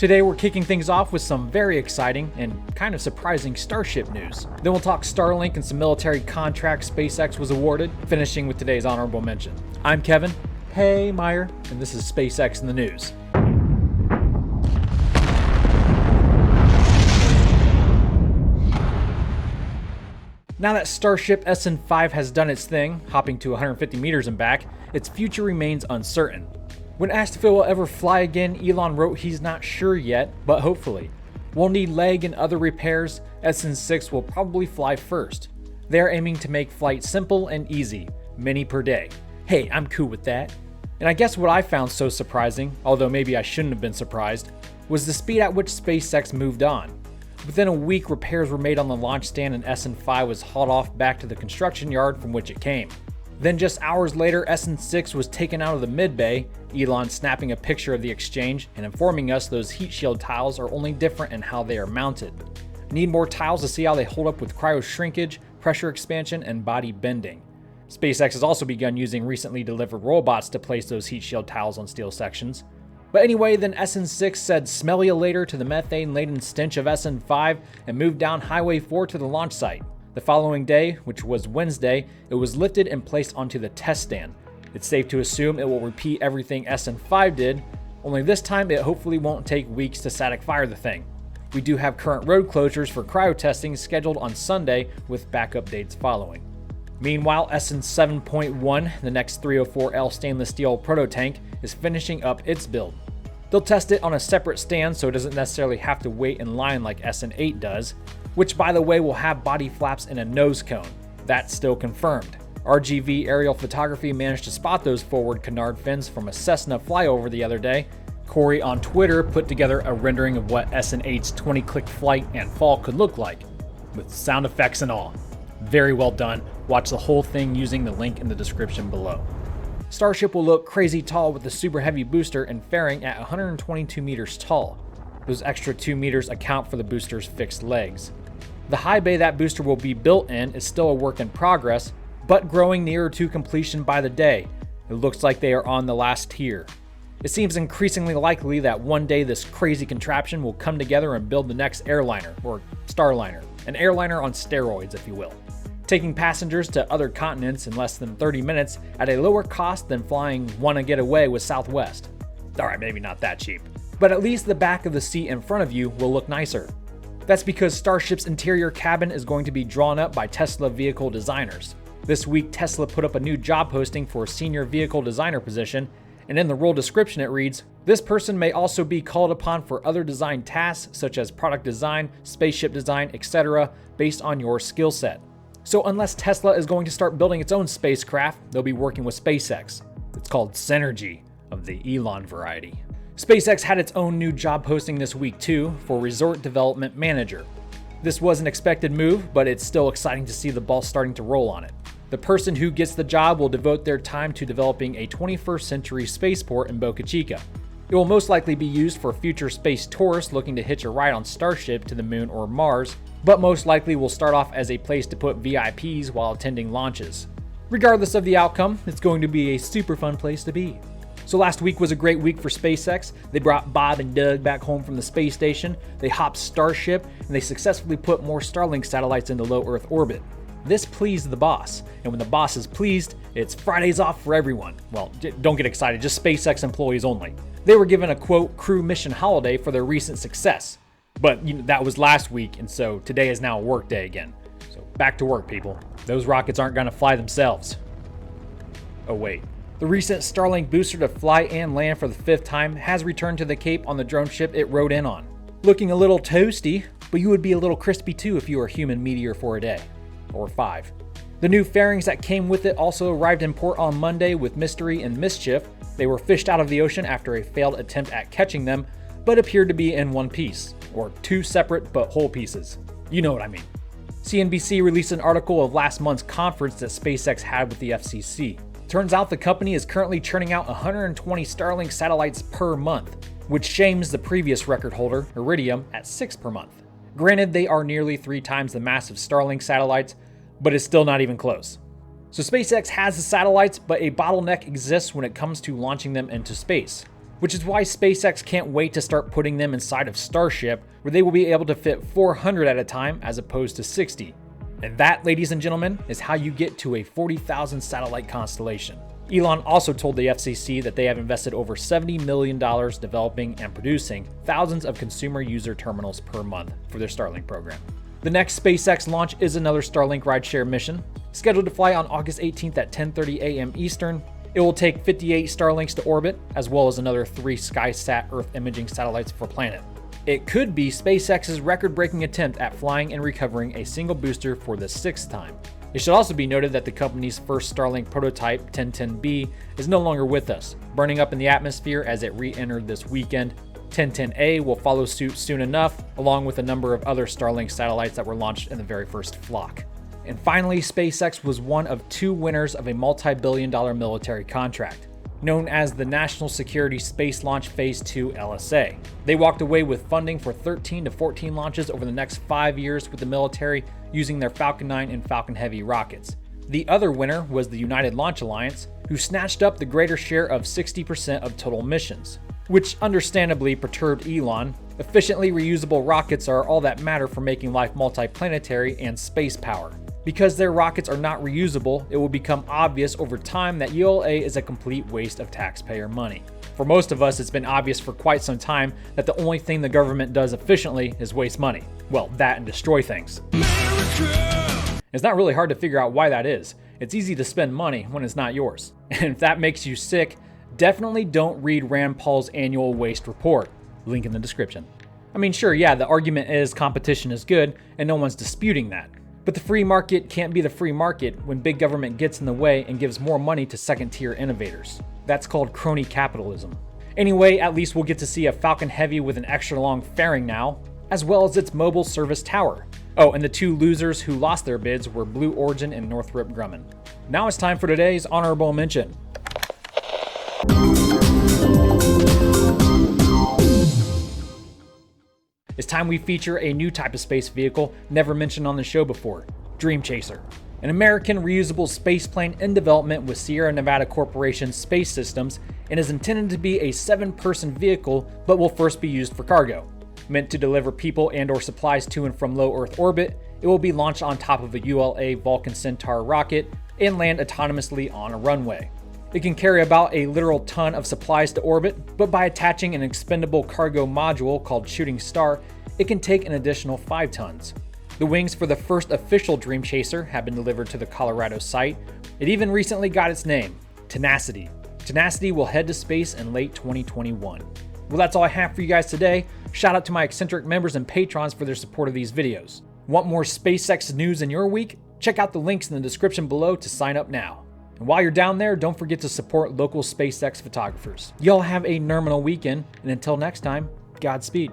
Today we're kicking things off with some very exciting and kind of surprising Starship news. Then we'll talk Starlink and some military contracts SpaceX was awarded, finishing with today's honorable mention. I'm Kevin. Hey Meyer, and this is SpaceX in the news. Now that Starship SN5 has done its thing, hopping to 150 meters and back, its future remains uncertain. When asked if it will ever fly again, Elon wrote he's not sure yet, but hopefully. We'll need leg and other repairs. SN6 will probably fly first. They are aiming to make flight simple and easy, many per day. Hey, I'm cool with that. And I guess what I found so surprising, although maybe I shouldn't have been surprised, was the speed at which SpaceX moved on. Within a week, repairs were made on the launch stand and SN5 was hauled off back to the construction yard from which it came. Then just hours later, SN6 was taken out of the mid-bay, Elon snapping a picture of the exchange and informing us those heat shield tiles are only different in how they are mounted. Need more tiles to see how they hold up with cryo shrinkage, pressure expansion, and body bending. SpaceX has also begun using recently delivered robots to place those heat shield tiles on steel sections. But anyway, then SN6 said smell ya later to the methane-laden stench of SN5 and moved down Highway 4 to the launch site. The following day, which was Wednesday, it was lifted and placed onto the test stand. It's safe to assume it will repeat everything SN5 did, only this time it hopefully won't take weeks to static fire the thing. We do have current road closures for cryo testing scheduled on Sunday with backup dates following. Meanwhile, SN7.1, the next 304L stainless steel prototank, is finishing up its build. They'll test it on a separate stand so it doesn't necessarily have to wait in line like SN8 does, which by the way will have body flaps and a nose cone. That's still confirmed. RGV aerial photography managed to spot those forward canard fins from a Cessna flyover the other day. Corey on Twitter put together a rendering of what SN8's 20-click flight and fall could look like, with sound effects and all. Very well done. Watch the whole thing using the link in the description below. Starship will look crazy tall with the super heavy booster and fairing at 122 meters tall. Those extra 2 meters account for the booster's fixed legs. The high bay that booster will be built in is still a work in progress, but growing nearer to completion by the day. It looks like they are on the last tier. It seems increasingly likely that one day this crazy contraption will come together and build the next airliner, or Starliner, an airliner on steroids if you will, taking passengers to other continents in less than 30 minutes at a lower cost than flying Wanna Get Away with Southwest. Alright, maybe not that cheap, but at least the back of the seat in front of you will look nicer. That's because Starship's interior cabin is going to be drawn up by Tesla vehicle designers. This week, Tesla put up a new job posting for a senior vehicle designer position, and in the role description it reads, "This person may also be called upon for other design tasks such as product design, spaceship design, etc. based on your skill set." So unless Tesla is going to start building its own spacecraft, they'll be working with SpaceX. It's called Synergy, of the Elon variety. SpaceX had its own new job posting this week too, for Resort Development Manager. This was an expected move, but it's still exciting to see the ball starting to roll on it. The person who gets the job will devote their time to developing a 21st century spaceport in Boca Chica. It will most likely be used for future space tourists looking to hitch a ride on Starship to the moon or Mars, but most likely will start off as a place to put VIPs while attending launches. Regardless of the outcome, it's going to be a super fun place to be. So last week was a great week for SpaceX. They brought Bob and Doug back home from the space station, they hopped Starship, and they successfully put more Starlink satellites into low Earth orbit. This pleased the boss, and when the boss is pleased, it's Fridays off for everyone. Well, don't get excited, just SpaceX employees only. They were given a quote crew mission holiday for their recent success. But that was last week, and so today is now a work day again. So back to work, people. Those rockets aren't gonna fly themselves. Oh wait. The recent Starlink booster to fly and land for the 5th time has returned to the Cape on the drone ship it rode in on. Looking a little toasty, but you would be a little crispy too if you were a human meteor for a day. Or 5. The new fairings that came with it also arrived in port on Monday with Mystery and Mischief. They were fished out of the ocean after a failed attempt at catching them, but appeared to be in one piece, or 2 separate but whole pieces. You know what I mean. CNBC released an article of last month's conference that SpaceX had with the FCC. Turns out the company is currently churning out 120 Starlink satellites per month, which shames the previous record holder, Iridium, at 6 per month. Granted, they are nearly 3 times the mass of Starlink satellites, but it's still not even close. So SpaceX has the satellites, but a bottleneck exists when it comes to launching them into space. which is why SpaceX can't wait to start putting them inside of Starship, where they will be able to fit 400 at a time as opposed to 60. And that, ladies and gentlemen, is how you get to a 40,000 satellite constellation. Elon also told the FCC that they have invested over $70 million developing and producing thousands of consumer user terminals per month for their Starlink program. The next SpaceX launch is another Starlink rideshare mission, scheduled to fly on August 18th at 10:30 a.m. Eastern. It will take 58 Starlinks to orbit, as well as another 3 SkySat Earth imaging satellites for Planet. It could be SpaceX's record-breaking attempt at flying and recovering a single booster for the 6th time. It should also be noted that the company's first Starlink prototype, 1010B, is no longer with us, burning up in the atmosphere as it re-entered this weekend. 1010A will follow suit soon enough, along with a number of other Starlink satellites that were launched in the very first flock. And finally, SpaceX was one of 2 winners of a multi-billion-dollar military contract, known as the National Security Space Launch Phase 2 LSA. They walked away with funding for 13 to 14 launches over the next 5 years with the military using their Falcon 9 and Falcon Heavy rockets. The other winner was the United Launch Alliance, who snatched up the greater share of 60% of total missions, which understandably perturbed Elon. Efficiently reusable rockets are all that matter for making life multiplanetary and space power. Because their rockets are not reusable, it will become obvious over time that ULA is a complete waste of taxpayer money. For most of us, it's been obvious for quite some time that the only thing the government does efficiently is waste money. Well, that and destroy things. It's not really hard to figure out why that is. It's easy to spend money when it's not yours. And if that makes you sick, definitely don't read Rand Paul's annual waste report. Link in the description. I mean, sure, yeah, the argument is competition is good, and no one's disputing that. But the free market can't be the free market when big government gets in the way and gives more money to second-tier innovators. That's called crony capitalism. Anyway, at least we'll get to see a Falcon Heavy with an extra long fairing now, as well as its mobile service tower. Oh, and the 2 losers who lost their bids were Blue Origin and Northrop Grumman. Now it's time for today's honorable mention. It's time we feature a new type of space vehicle never mentioned on the show before, Dream Chaser, an American reusable spaceplane in development with Sierra Nevada Corporation Space Systems and is intended to be a 7-person vehicle but will first be used for cargo. Meant to deliver people and/or supplies to and from low Earth orbit, it will be launched on top of a ULA Vulcan Centaur rocket and land autonomously on a runway. It can carry about a literal ton of supplies to orbit, but by attaching an expendable cargo module called Shooting Star, it can take an additional 5 tons. The wings for the first official Dream Chaser have been delivered to the Colorado site. It even recently got its name, Tenacity. Tenacity will head to space in late 2021. Well, that's all I have for you guys today. Shout out to my eccentric members and patrons for their support of these videos. Want more SpaceX news in your week? Check out the links in the description below to sign up now. And while you're down there, don't forget to support local SpaceX photographers. Y'all have a phenomenal weekend, and until next time, Godspeed.